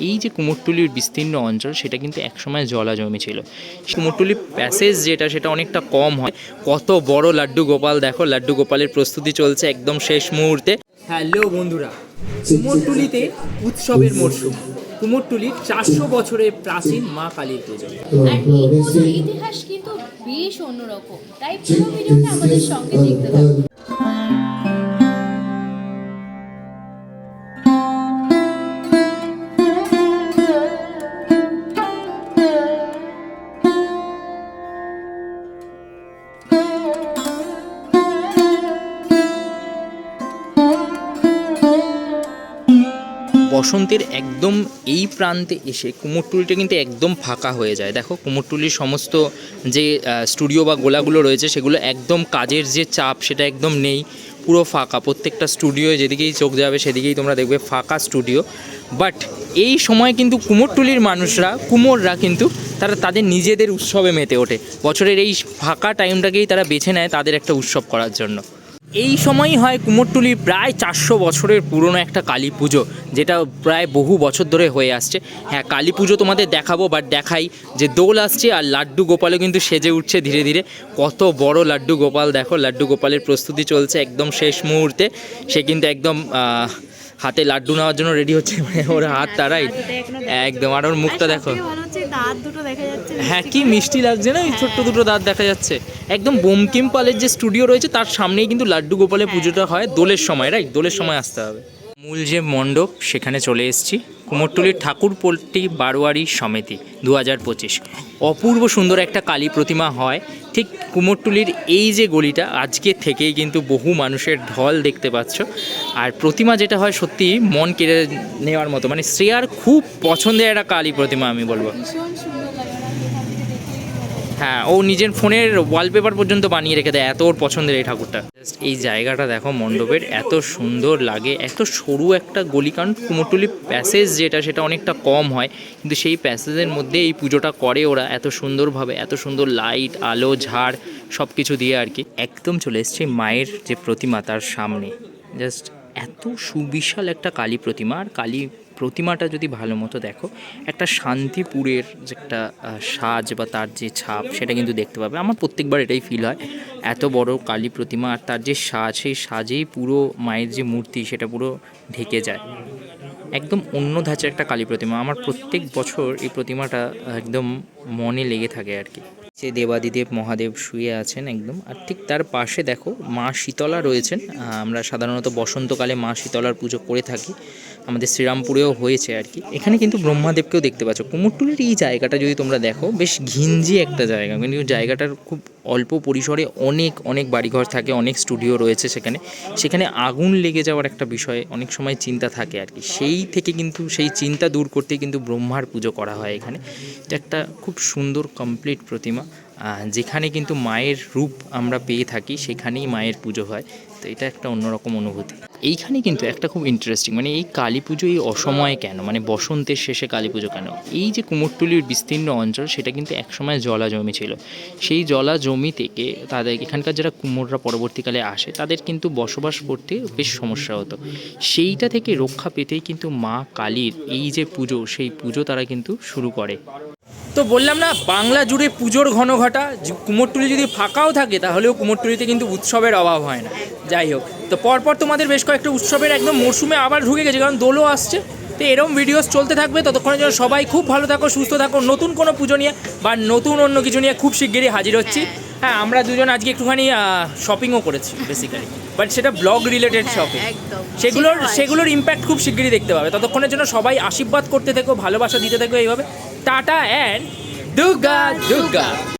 এই যে কুমোরটুলির বিস্তীর্ণ অঞ্চল সেটা কিন্তু একসময় জলাজমি ছিল। কুমোরটুলি প্যাসেজ যেটা সেটা অনেকটা কম হয়। কত বড় লাড্ডু গোপাল দেখো, লাড্ডু গোপালের প্রস্তুতি চলছে একদম শেষ মুহূর্তে। হ্যালো বন্ধুরা, কুমোরটুলিতে উৎসবের মরশুম। কুমোরটুলির 400 বছরের প্রাচীন মা কালীর পুজো। আর এই পুজোর ইতিহাস কিন্তু বেশ অন্যরকম, তাই পুরো ভিডিওটা আমাদের সঙ্গে দেখতে থাকুন। বসন্তের একদম এই প্রান্তে এসে কুমোরটুলিটা কিন্তু একদম ফাঁকা হয়ে যায়। দেখো কুমোরটুলির সমস্ত যে স্টুডিও বা গোলাগুলো রয়েছে সেগুলো একদম কাজের যে চাপ সেটা একদম নেই, পুরো ফাঁকা। প্রত্যেকটা স্টুডিও যেদিকেই চোখ যাবে সেদিকেই তোমরা দেখবে ফাঁকা স্টুডিও। বাট এই সময় কিন্তু কুমোরটুলির মানুষরা, কুমোররা কিন্তু তারা তাদের নিজেদের উৎসবে মেতে ওঠে। বছরের এই ফাঁকা টাইমটাকেই তারা বেছে নেয় তাদের একটা উৎসব করার জন্য। এই সময়ই হয় কুমোরটুলির প্রায় 400 বছরের পুরনো একটা কালী পুজো, যেটা প্রায় বহু বছর ধরে হয়ে আসছে। হ্যাঁ, কালী পুজো তোমাদের দেখাবো, বাট দেখাই যে দোল আসছে আর লাড্ডু গোপালও কিন্তু সেজে উঠছে ধীরে ধীরে। কত বড় লাড্ডু গোপাল দেখো, লাড্ডু গোপালের প্রস্তুতি চলছে একদম শেষ মুহূর্তে। সে কিন্তু একদম হাতে লাড্ডু নেওয়ার জন্য রেডি হচ্ছে, মানে ওর হাত তারাই একদম। আর ওর মুখটা দেখো, হ্যাঁ কি মিষ্টি লাগছে না, ওই ছোট্ট দুটো দাঁত দেখা যাচ্ছে। একদম বঙ্কিম পালের যে স্টুডিও রয়েছে তার সামনেই কিন্তু লাড্ডু গোপালের পুজোটা হয় দোলের সময়, রাইট? দোলের সময় আসতে হবে। মূল যে মণ্ডপ সেখানে চলে এসেছি, কুমোরটুলির ঠাকুরপট্টি বারোয়ারি সমিতি 2025। অপূর্ব সুন্দর একটা কালী প্রতিমা হয় ঠিক কুমোরটুলির এই যে গলিটা, আজকে থেকেই কিন্তু বহু মানুষের ঢল দেখতে পাচ্ছ। আর প্রতিমা যেটা হয় সত্যি মন কেড়ে নেওয়ার মতো, মানে শ্রেয়ার খুব পছন্দের একটা কালী প্রতিমা আমি বলবো। হ্যাঁ, ও নিজের ফোনের ওয়ালপেপার পর্যন্ত বানিয়ে রেখে দেয়, এত ওর পছন্দের এই ঠাকুরটা। জাস্ট এই জায়গাটা দেখো মণ্ডপের, এত সুন্দর লাগে। এত সরু একটা গলি, কারণ কুমোরটুলি প্যাসেজ যেটা সেটা অনেকটা কম হয়, কিন্তু সেই প্যাসেজের মধ্যে এই পুজোটা করে ওরা এত সুন্দরভাবে, এত সুন্দর লাইট আলো ঝাড় সব কিছু দিয়ে আর কি। একদম চলে এসছে মায়ের যে প্রতিমা তার সামনে। জাস্ট এত সুবিশাল একটা কালী প্রতিমা। আর কালী প্রতিমাটা যদি ভালো মতো দেখো, একটা শান্তিপুরের যে একটা সাজ বা তার যে ছাপ সেটা কিন্তু দেখতে পাবে। আমার প্রত্যেকবার এটাই ফিল হয়, এত বড় কালী প্রতিমা আর তার যে সাজ, সেই সাজেই পুরো মায়ের যে মূর্তি সেটা পুরো ঢেকে যায়। একদম অন্য ধাঁচের একটা কালী প্রতিমা। আমার প্রত্যেক বছর এই প্রতিমাটা একদম মনে লেগে থাকে আর কি। যে দেবাদিদেব মহাদেব শুয়ে আছেন একদম, আর ঠিক তার পাশে দেখো মা শীতলা রয়েছেন। আমরা সাধারণত বসন্তকালে মা শীতলার পুজো করে থাকি, আমাদের শ্রীরামপুরেও হয়েছে আর কি। এখানে কিন্তু ব্রহ্মাদেবকেও দেখতে পাচ্ছ। কুমোরটুলির এই জায়গাটা যদি তোমরা দেখো, বেশ ঘিঞ্জি একটা জায়গা, কিন্তু জায়গাটার খুব অল্প পরিসরে অনেক অনেক বাড়িঘর থাকে, অনেক স্টুডিও রয়েছে সেখানে আগুন লেগে যাওয়ার একটা বিষয় অনেক সময় চিন্তা থাকে আর কি। সেই থেকে কিন্তু সেই চিন্তা দূর করতে কিন্তু ব্রহ্মার পুজো করা হয় এখানে। এটা একটা খুব সুন্দর কমপ্লিট প্রতিমা, যেখানে কিন্তু মায়ের রূপ আমরা পেয়ে থাকি, সেখানেই মায়ের পুজো হয়। তো এটা একটা অন্যরকম অনুভূতি। এইখানে কিন্তু একটা খুব ইন্টারেস্টিং, মানে এই কালী পুজো এই অসময়ে কেন, মানে বসন্তের শেষে কালী পুজো কেন? এই যে কুমোরটুলির বিস্তীর্ণ অঞ্চল সেটা কিন্তু একসময় জলাজমি ছিল। সেই জলাজমি থেকে তাদের এখানকার যারা কুমোররা পরবর্তীকালে আসে তাদের কিন্তু বসবাস করতে বেশ সমস্যা হতো। সেইটা থেকে রক্ষা পেতেই কিন্তু মা কালীর এই যে পুজো, সেই পুজো তারা কিন্তু শুরু করে। তো বললাম না, বাংলা জুড়ে পুজোর ঘনঘটা। কুমোরটুলি যদি ফাঁকাও থাকে তাহলেও কুমোরটুলিতে কিন্তু উৎসবের অভাব হয় না। যাই হোক, তো পরপর তোমাদের বেশ কয়েকটা উৎসবের একদম মরশুমে আবার ঢুকে গেছে, কারণ দোলও আসছে। তো এরকম ভিডিওস চলতে থাকবে, ততক্ষণের জন্য সবাই খুব ভালো থাকো, সুস্থ থাকো। নতুন কোনো পুজো নিয়ে বা নতুন অন্য কিছু নিয়ে খুব শিগগিরই হাজির হচ্ছি। হ্যাঁ, আমরা দুজন আজকে একটুখানি শপিংও করেছি বেসিক্যালি, বাট সেটা ব্লগ রিলেটেড শপিং। সেগুলোর ইম্প্যাক্ট খুব শিগগিরই দেখতে পাবে। ততক্ষণের জন্য সবাই আশীর্বাদ করতে থেকো, ভালোবাসা দিতে থেকো এইভাবে। Tata and Durga Durga.